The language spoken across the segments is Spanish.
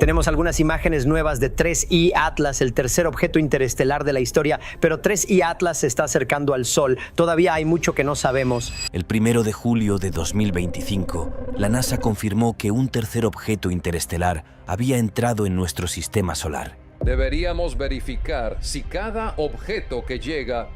Tenemos algunas imágenes nuevas de 3I Atlas, el tercer objeto interestelar de la historia, pero 3I Atlas se está acercando al Sol. Todavía hay mucho que no sabemos. El 1 de julio de 2025, la NASA confirmó que un tercer objeto interestelar había entrado en nuestro sistema solar. Deberíamos verificar si cada objeto que llega...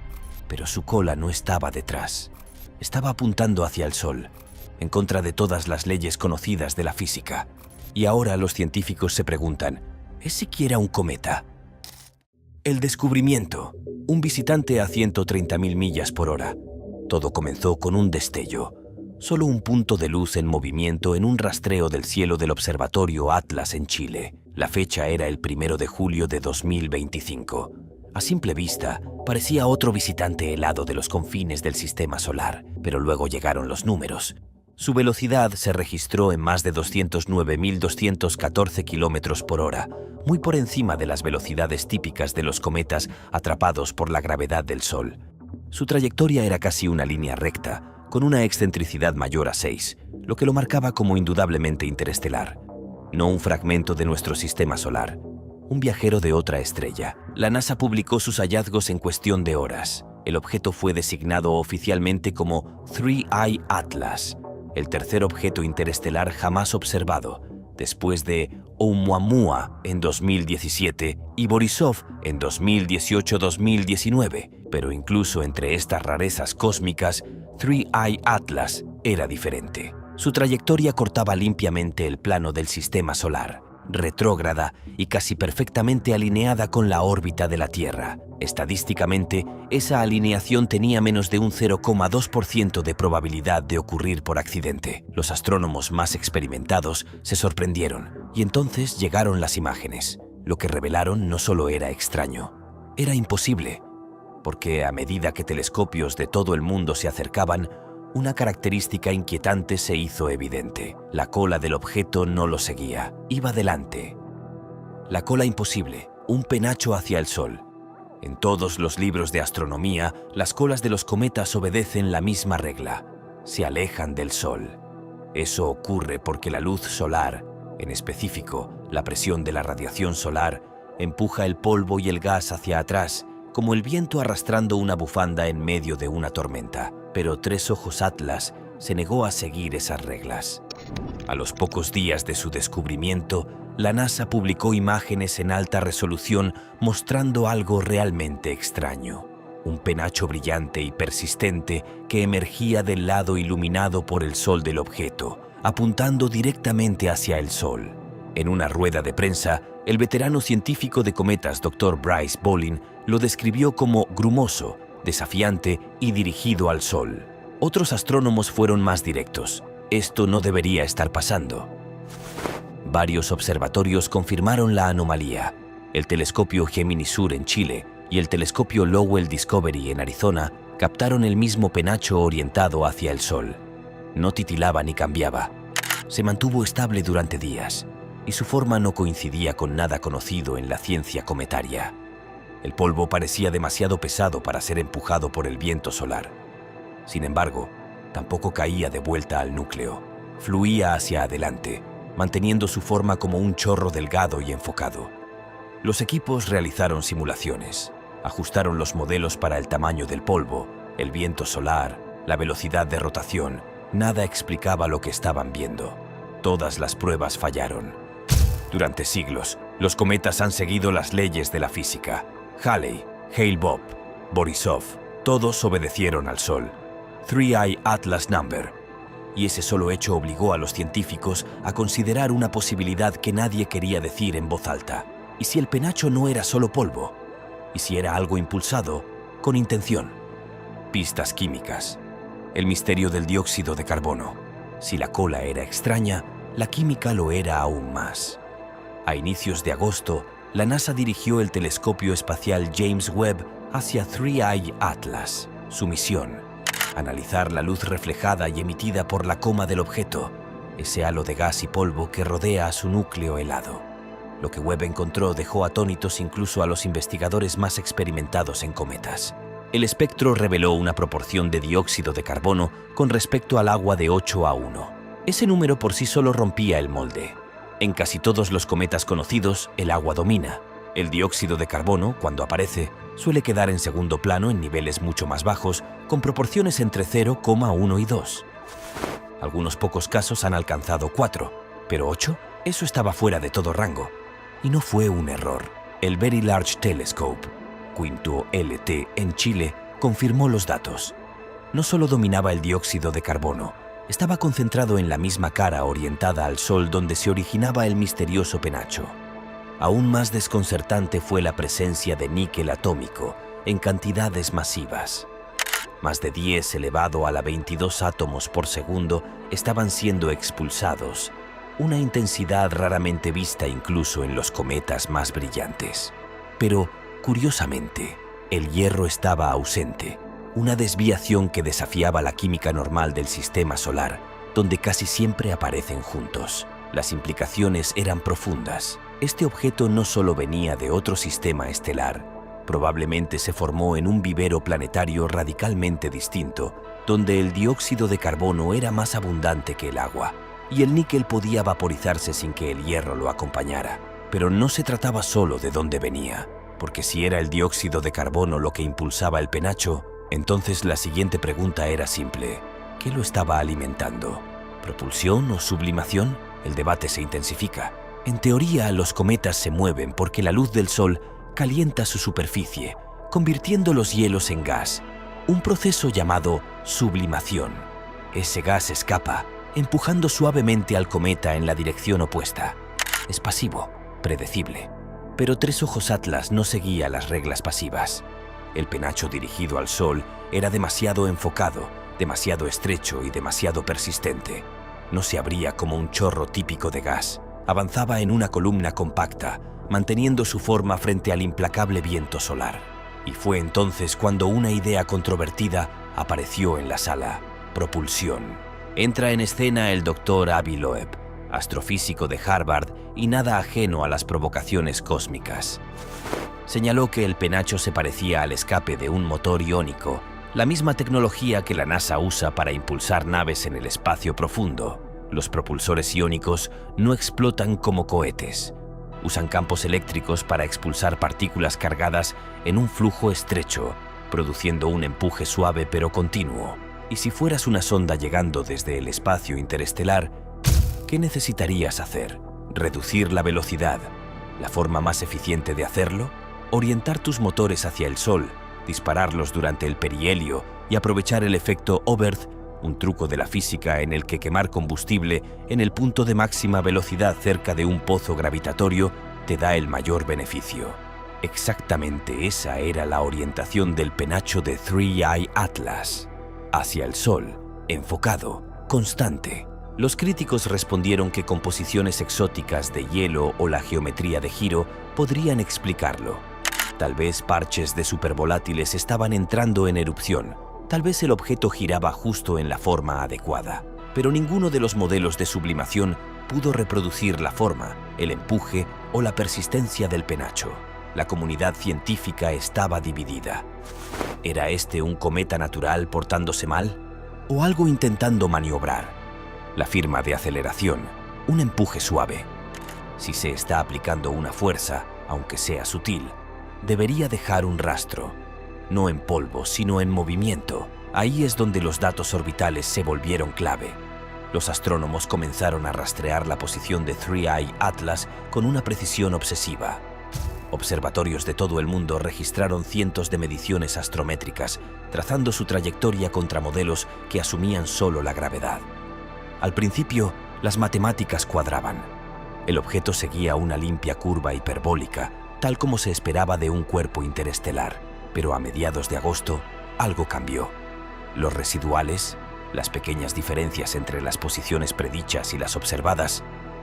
Pero su cola no estaba detrás. Estaba apuntando hacia el Sol, en contra de todas las leyes conocidas de la física. Y ahora los científicos se preguntan, ¿es siquiera un cometa? El descubrimiento, un visitante a 130.000 millas por hora. Todo comenzó con un destello, solo un punto de luz en movimiento en un rastreo del cielo del Observatorio Atlas en Chile. La fecha era el 1 de julio de 2025. A simple vista, parecía otro visitante helado de los confines del sistema solar, pero luego llegaron los números. Su velocidad se registró en más de 209.214 kilómetros por hora, muy por encima de las velocidades típicas de los cometas atrapados por la gravedad del Sol. Su trayectoria era casi una línea recta, con una excentricidad mayor a 6, lo que lo marcaba como indudablemente interestelar. No un fragmento de nuestro sistema solar, un viajero de otra estrella. La NASA publicó sus hallazgos en cuestión de horas. El objeto fue designado oficialmente como 3I Atlas, el tercer objeto interestelar jamás observado, después de Oumuamua en 2017 y Borisov en 2018-2019. Pero incluso entre estas rarezas cósmicas, 3I Atlas era diferente. Su trayectoria cortaba limpiamente el plano del sistema solar, retrógrada y casi perfectamente alineada con la órbita de la Tierra. Estadísticamente, esa alineación tenía menos de un 0,2% de probabilidad de ocurrir por accidente. Los astrónomos más experimentados se sorprendieron, y entonces llegaron las imágenes. Lo que revelaron no solo era extraño, era imposible, porque a medida que telescopios de todo el mundo se acercaban, una característica inquietante se hizo evidente. La cola del objeto no lo seguía, iba delante. La cola imposible, un penacho hacia el Sol. En todos los libros de astronomía, las colas de los cometas obedecen la misma regla. Se alejan del Sol. Eso ocurre porque la luz solar, en específico, la presión de la radiación solar, empuja el polvo y el gas hacia atrás, como el viento arrastrando una bufanda en medio de una tormenta. Pero Tres Ojos Atlas se negó a seguir esas reglas. A los pocos días de su descubrimiento, la NASA publicó imágenes en alta resolución mostrando algo realmente extraño. Un penacho brillante y persistente que emergía del lado iluminado por el sol del objeto, apuntando directamente hacia el Sol. En una rueda de prensa, el veterano científico de cometas Dr. Bryce Bolin lo describió como grumoso, desafiante y dirigido al Sol. Otros astrónomos fueron más directos. Esto no debería estar pasando. Varios observatorios confirmaron la anomalía. El telescopio Gemini Sur en Chile y el telescopio Lowell Discovery en Arizona captaron el mismo penacho orientado hacia el Sol. No titilaba ni cambiaba. Se mantuvo estable durante días, y su forma no coincidía con nada conocido en la ciencia cometaria. El polvo parecía demasiado pesado para ser empujado por el viento solar. Sin embargo, tampoco caía de vuelta al núcleo. Fluía hacia adelante, manteniendo su forma como un chorro delgado y enfocado. Los equipos realizaron simulaciones, ajustaron los modelos para el tamaño del polvo, el viento solar, la velocidad de rotación. Nada explicaba lo que estaban viendo. Todas las pruebas fallaron. Durante siglos, los cometas han seguido las leyes de la física. Halley, Hale-Bopp, Borisov, todos obedecieron al Sol. 3I Atlas Number. Y ese solo hecho obligó a los científicos a considerar una posibilidad que nadie quería decir en voz alta. ¿Y si el penacho no era solo polvo? ¿Y si era algo impulsado con intención? Pistas químicas. El misterio del dióxido de carbono. Si la cola era extraña, la química lo era aún más. A inicios de agosto, la NASA dirigió el telescopio espacial James Webb hacia 3I Atlas. Su misión: analizar la luz reflejada y emitida por la coma del objeto, ese halo de gas y polvo que rodea a su núcleo helado. Lo que Webb encontró dejó atónitos incluso a los investigadores más experimentados en cometas. El espectro reveló una proporción de dióxido de carbono con respecto al agua de 8 a 1. Ese número por sí solo rompía el molde. En casi todos los cometas conocidos, el agua domina. El dióxido de carbono, cuando aparece, suele quedar en segundo plano en niveles mucho más bajos, con proporciones entre 0,1 y 2. Algunos pocos casos han alcanzado 4, pero 8, eso estaba fuera de todo rango. Y no fue un error. El Very Large Telescope, Quinto LT en Chile, confirmó los datos. No solo dominaba el dióxido de carbono, estaba concentrado en la misma cara orientada al Sol donde se originaba el misterioso penacho. Aún más desconcertante fue la presencia de níquel atómico en cantidades masivas. Más de 10 elevado a la 22 átomos por segundo estaban siendo expulsados, una intensidad raramente vista incluso en los cometas más brillantes. Pero, curiosamente, el hierro estaba ausente, una desviación que desafiaba la química normal del sistema solar, donde casi siempre aparecen juntos. Las implicaciones eran profundas. Este objeto no solo venía de otro sistema estelar, probablemente se formó en un vivero planetario radicalmente distinto, donde el dióxido de carbono era más abundante que el agua, y el níquel podía vaporizarse sin que el hierro lo acompañara. Pero no se trataba solo de dónde venía, porque si era el dióxido de carbono lo que impulsaba el penacho, entonces la siguiente pregunta era simple: ¿qué lo estaba alimentando? ¿Propulsión o sublimación? El debate se intensifica. En teoría, los cometas se mueven porque la luz del Sol calienta su superficie, convirtiendo los hielos en gas, un proceso llamado sublimación. Ese gas escapa, empujando suavemente al cometa en la dirección opuesta. Es pasivo, predecible. Pero Tres Ojos Atlas no seguía las reglas pasivas. El penacho dirigido al Sol era demasiado enfocado, demasiado estrecho y demasiado persistente. No se abría como un chorro típico de gas. Avanzaba en una columna compacta, manteniendo su forma frente al implacable viento solar. Y fue entonces cuando una idea controvertida apareció en la sala: propulsión. Entra en escena el Dr. Avi Loeb, astrofísico de Harvard y nada ajeno a las provocaciones cósmicas. Señaló que el penacho se parecía al escape de un motor iónico, la misma tecnología que la NASA usa para impulsar naves en el espacio profundo. Los propulsores iónicos no explotan como cohetes. Usan campos eléctricos para expulsar partículas cargadas en un flujo estrecho, produciendo un empuje suave pero continuo. Y si fueras una sonda llegando desde el espacio interestelar, ¿qué necesitarías hacer? ¿Reducir la velocidad? ¿La forma más eficiente de hacerlo? Orientar tus motores hacia el Sol, dispararlos durante el perihelio y aprovechar el efecto Oberth, un truco de la física en el que quemar combustible en el punto de máxima velocidad cerca de un pozo gravitatorio te da el mayor beneficio. Exactamente esa era la orientación del penacho de 3I Atlas. Hacia el Sol, enfocado, constante. Los críticos respondieron que composiciones exóticas de hielo o la geometría de giro podrían explicarlo. Tal vez parches de supervolátiles estaban entrando en erupción. Tal vez el objeto giraba justo en la forma adecuada. Pero ninguno de los modelos de sublimación pudo reproducir la forma, el empuje o la persistencia del penacho. La comunidad científica estaba dividida. ¿Era este un cometa natural portándose mal? ¿O algo intentando maniobrar? La firma de aceleración, un empuje suave. Si se está aplicando una fuerza, aunque sea sutil, debería dejar un rastro, no en polvo, sino en movimiento. Ahí es donde los datos orbitales se volvieron clave. Los astrónomos comenzaron a rastrear la posición de 3I Atlas con una precisión obsesiva. Observatorios de todo el mundo registraron cientos de mediciones astrométricas, trazando su trayectoria contra modelos que asumían solo la gravedad. Al principio, las matemáticas cuadraban. El objeto seguía una limpia curva hiperbólica, tal como se esperaba de un cuerpo interestelar. Pero a mediados de agosto, algo cambió. Los residuales, las pequeñas diferencias entre las posiciones predichas y las observadas,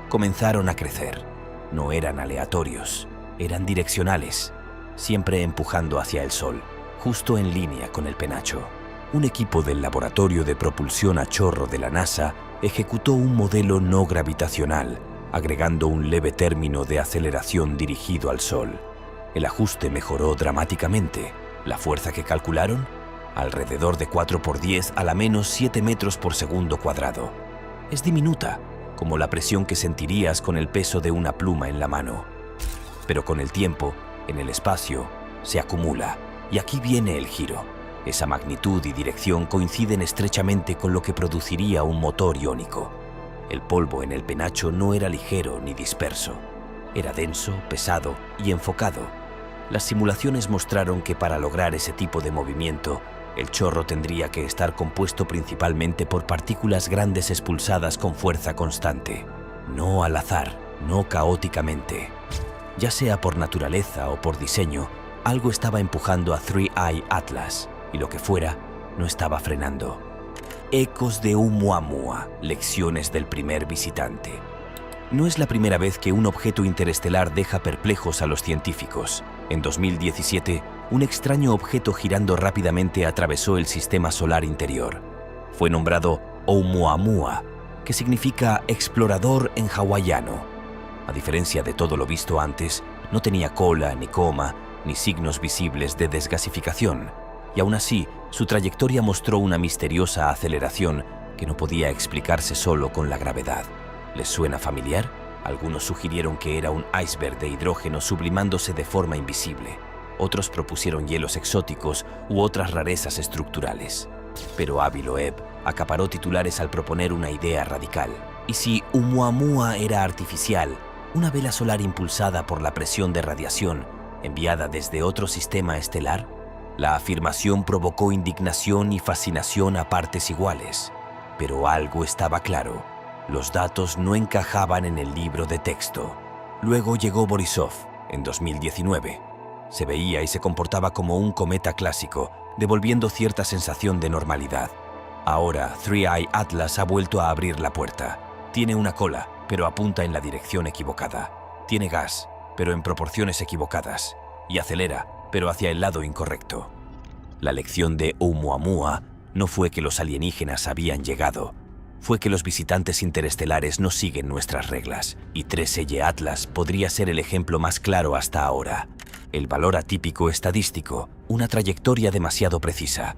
comenzaron a crecer. No eran aleatorios, eran direccionales, siempre empujando hacia el Sol, justo en línea con el penacho. Un equipo del Laboratorio de Propulsión a Chorro de la NASA ejecutó un modelo no gravitacional, agregando un leve término de aceleración dirigido al Sol. El ajuste mejoró dramáticamente. La fuerza que calcularon, alrededor de 4 por 10 a la menos 7 metros por segundo cuadrado. Es diminuta, como la presión que sentirías con el peso de una pluma en la mano. Pero con el tiempo, en el espacio, se acumula, y aquí viene el giro. Esa magnitud y dirección coinciden estrechamente con lo que produciría un motor iónico. El polvo en el penacho no era ligero ni disperso. Era denso, pesado y enfocado. Las simulaciones mostraron que para lograr ese tipo de movimiento, el chorro tendría que estar compuesto principalmente por partículas grandes expulsadas con fuerza constante. No al azar, no caóticamente. Ya sea por naturaleza o por diseño, algo estaba empujando a 3I Atlas, y lo que fuera, no estaba frenando. Ecos de Oumuamua, lecciones del primer visitante. No es la primera vez que un objeto interestelar deja perplejos a los científicos. En 2017, un extraño objeto girando rápidamente atravesó el sistema solar interior. Fue nombrado Oumuamua, que significa explorador en hawaiano. A diferencia de todo lo visto antes, no tenía cola, ni coma, ni signos visibles de desgasificación, y aún así, su trayectoria mostró una misteriosa aceleración que no podía explicarse solo con la gravedad. ¿Les suena familiar? Algunos sugirieron que era un iceberg de hidrógeno sublimándose de forma invisible. Otros propusieron hielos exóticos u otras rarezas estructurales. Pero Avi Loeb acaparó titulares al proponer una idea radical. ¿Y si Oumuamua era artificial, una vela solar impulsada por la presión de radiación enviada desde otro sistema estelar? La afirmación provocó indignación y fascinación a partes iguales. Pero algo estaba claro. Los datos no encajaban en el libro de texto. Luego llegó Borisov, en 2019. Se veía y se comportaba como un cometa clásico, devolviendo cierta sensación de normalidad. Ahora, 3I Atlas ha vuelto a abrir la puerta. Tiene una cola, pero apunta en la dirección equivocada. Tiene gas, pero en proporciones equivocadas. Y acelera, pero hacia el lado incorrecto. La lección de Oumuamua no fue que los alienígenas habían llegado. Fue que los visitantes interestelares no siguen nuestras reglas, y 3I Atlas podría ser el ejemplo más claro hasta ahora. El valor atípico estadístico, una trayectoria demasiado precisa.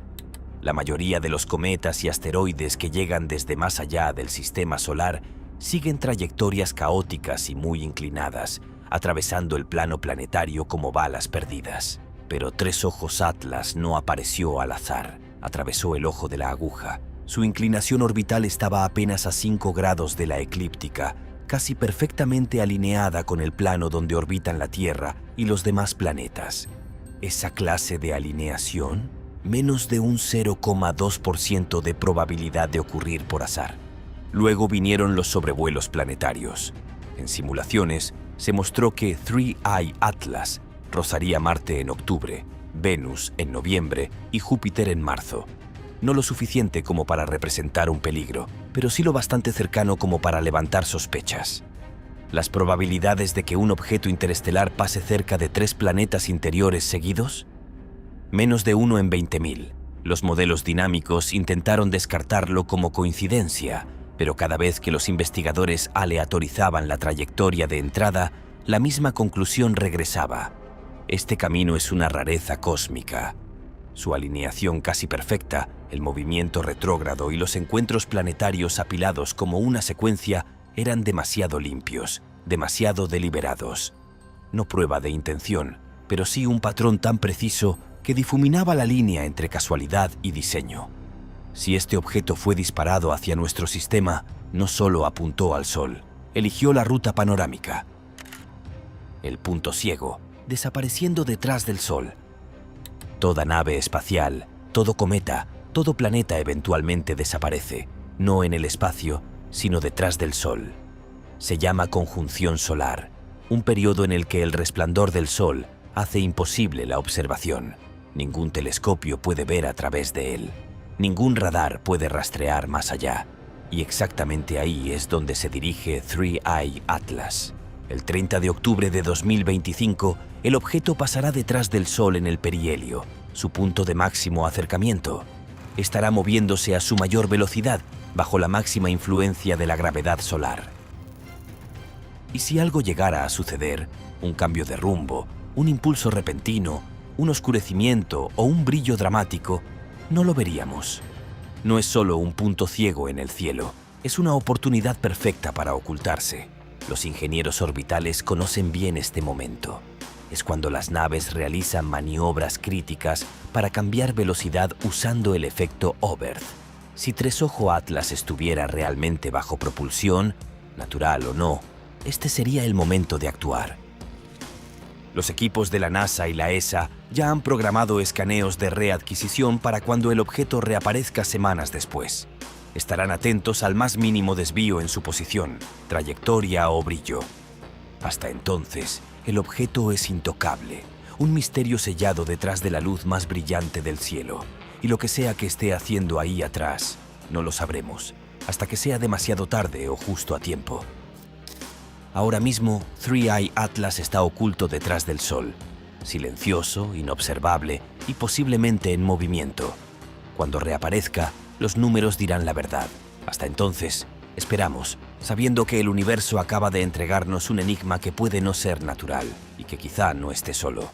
La mayoría de los cometas y asteroides que llegan desde más allá del sistema solar siguen trayectorias caóticas y muy inclinadas, atravesando el plano planetario como balas perdidas. Pero Tres Ojos Atlas no apareció al azar, atravesó el ojo de la aguja. Su inclinación orbital estaba apenas a 5 grados de la eclíptica, casi perfectamente alineada con el plano donde orbitan la Tierra y los demás planetas. ¿Esa clase de alineación? Menos de un 0,2% de probabilidad de ocurrir por azar. Luego vinieron los sobrevuelos planetarios. En simulaciones, se mostró que 3I Atlas rozaría Marte en octubre, Venus en noviembre y Júpiter en marzo. No lo suficiente como para representar un peligro, pero sí lo bastante cercano como para levantar sospechas. ¿Las probabilidades de que un objeto interestelar pase cerca de 3 planetas interiores seguidos? Menos de 1 en 20.000. Los modelos dinámicos intentaron descartarlo como coincidencia, pero cada vez que los investigadores aleatorizaban la trayectoria de entrada, la misma conclusión regresaba. Este camino es una rareza cósmica. Su alineación casi perfecta, el movimiento retrógrado y los encuentros planetarios apilados como una secuencia eran demasiado limpios, demasiado deliberados. No prueba de intención, pero sí un patrón tan preciso que difuminaba la línea entre casualidad y diseño. Si este objeto fue disparado hacia nuestro sistema, no solo apuntó al Sol, eligió la ruta panorámica. El punto ciego, desapareciendo detrás del Sol. Toda nave espacial, todo cometa, todo planeta eventualmente desaparece, no en el espacio, sino detrás del Sol. Se llama conjunción solar, un periodo en el que el resplandor del Sol hace imposible la observación. Ningún telescopio puede ver a través de él. Ningún radar puede rastrear más allá. Y exactamente ahí es donde se dirige 3I Atlas. El 30 de octubre de 2025, el objeto pasará detrás del Sol en el perihelio, su punto de máximo acercamiento. Estará moviéndose a su mayor velocidad, bajo la máxima influencia de la gravedad solar. Y si algo llegara a suceder, un cambio de rumbo, un impulso repentino, un oscurecimiento o un brillo dramático, no lo veríamos. No es solo un punto ciego en el cielo, Es una oportunidad perfecta para ocultarse. Los ingenieros orbitales conocen bien este momento. Es cuando las naves realizan maniobras críticas para cambiar velocidad usando el efecto Oberth. Si Tresojo Atlas estuviera realmente bajo propulsión, natural o no, este sería el momento de actuar. Los equipos de la NASA y la ESA ya han programado escaneos de readquisición para cuando el objeto reaparezca semanas después. Estarán atentos al más mínimo desvío en su posición, trayectoria o brillo. Hasta entonces, el objeto es intocable, un misterio sellado detrás de la luz más brillante del cielo. Y lo que sea que esté haciendo ahí atrás, no lo sabremos, hasta que sea demasiado tarde o justo a tiempo. Ahora mismo, 3i Atlas está oculto detrás del Sol, silencioso, inobservable y posiblemente en movimiento. Cuando reaparezca, los números dirán la verdad. Hasta entonces, esperamos, sabiendo que el universo acaba de entregarnos un enigma que puede no ser natural y que quizá no esté solo.